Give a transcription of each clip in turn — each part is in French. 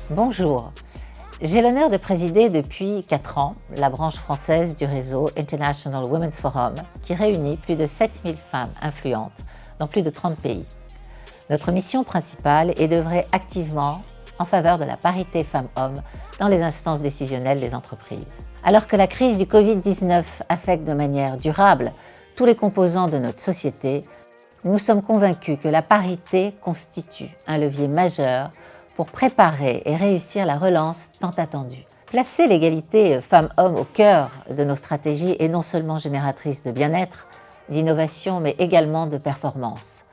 Bonjour, j'ai l'honneur de présider depuis 4 ans la branche française du réseau International Women's Forum qui réunit plus de 7000 femmes influentes dans plus de 30 pays. Notre mission principale est d'œuvrer activement en faveur de la parité femmes-hommes dans les instances décisionnelles des entreprises. Alors que la crise du Covid-19 affecte de manière durable tous les composants de notre société, nous sommes convaincus que la parité constitue un levier majeur pour préparer et réussir la relance tant attendue. Placer l'égalité femmes-hommes au cœur de nos stratégies est non seulement génératrice de bien-être, d'innovation, mais également de performance.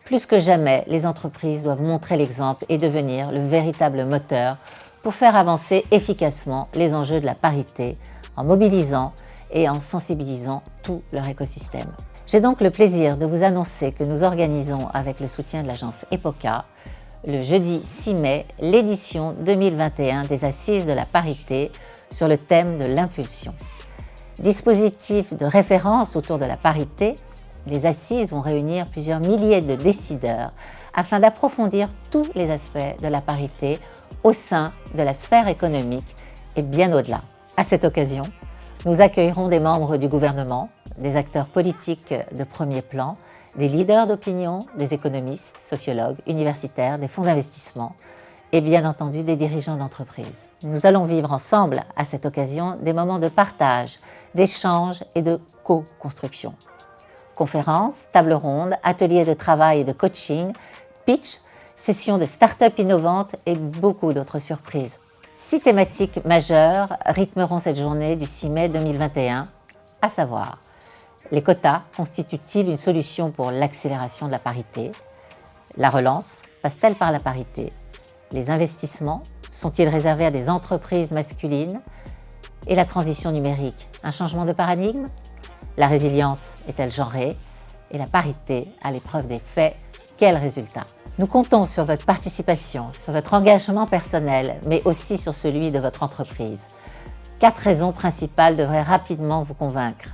Plus que jamais, les entreprises doivent montrer l'exemple et devenir le véritable moteur pour faire avancer efficacement les enjeux de la parité en mobilisant et en sensibilisant tout leur écosystème. J'ai donc le plaisir de vous annoncer que nous organisons avec le soutien de l'agence EPOCA le jeudi 6 mai l'édition 2021 des Assises de la parité sur le thème de l'impulsion. Dispositif de référence autour de la parité, les Assises vont réunir plusieurs milliers de décideurs afin d'approfondir tous les aspects de la parité au sein de la sphère économique et bien au-delà. À cette occasion, nous accueillerons des membres du gouvernement, des acteurs politiques de premier plan, des leaders d'opinion, des économistes, sociologues, universitaires, des fonds d'investissement et bien entendu des dirigeants d'entreprises. Nous allons vivre ensemble à cette occasion des moments de partage, d'échange et de co-construction. Conférences, tables rondes, ateliers de travail et de coaching, pitch, sessions de start-up innovantes et beaucoup d'autres surprises. 6 thématiques majeures rythmeront cette journée du 6 mai 2021, à savoir: les quotas constituent-ils une solution pour l'accélération de la parité? La relance passe-t-elle par la parité? Les investissements sont-ils réservés à des entreprises masculines? Et la transition numérique, un changement de paradigme? La résilience est-elle genrée? Et la parité, à l'épreuve des faits, quels résultats? Nous comptons sur votre participation, sur votre engagement personnel, mais aussi sur celui de votre entreprise. 4 raisons principales devraient rapidement vous convaincre.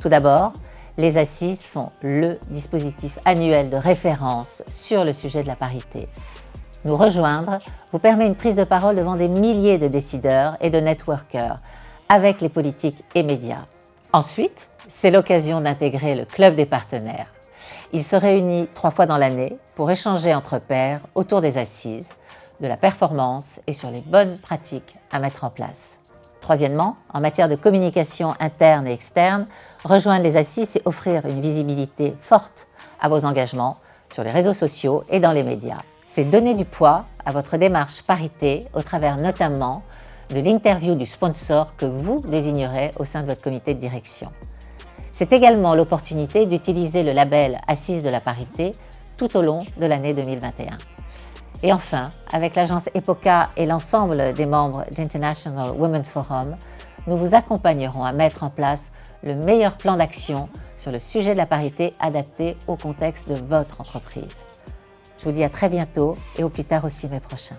Tout d'abord, les Assises sont le dispositif annuel de référence sur le sujet de la parité. Nous rejoindre vous permet une prise de parole devant des milliers de décideurs et de networkers, avec les politiques et médias. Ensuite, c'est l'occasion d'intégrer le club des partenaires. Il se réunit 3 fois dans l'année pour échanger entre pairs autour des assises, de la performance et sur les bonnes pratiques à mettre en place. Troisièmement, en matière de communication interne et externe, rejoindre les assises, c'est offrir une visibilité forte à vos engagements sur les réseaux sociaux et dans les médias. C'est donner du poids à votre démarche parité au travers notamment de l'interview du sponsor que vous désignerez au sein de votre comité de direction. C'est également l'opportunité d'utiliser le label Assises de la parité tout au long de l'année 2021. Et enfin, avec l'agence EPOCA et l'ensemble des membres d'International Women's Forum, nous vous accompagnerons à mettre en place le meilleur plan d'action sur le sujet de la parité adapté au contexte de votre entreprise. Je vous dis à très bientôt et au plus tard au 6 mai prochain.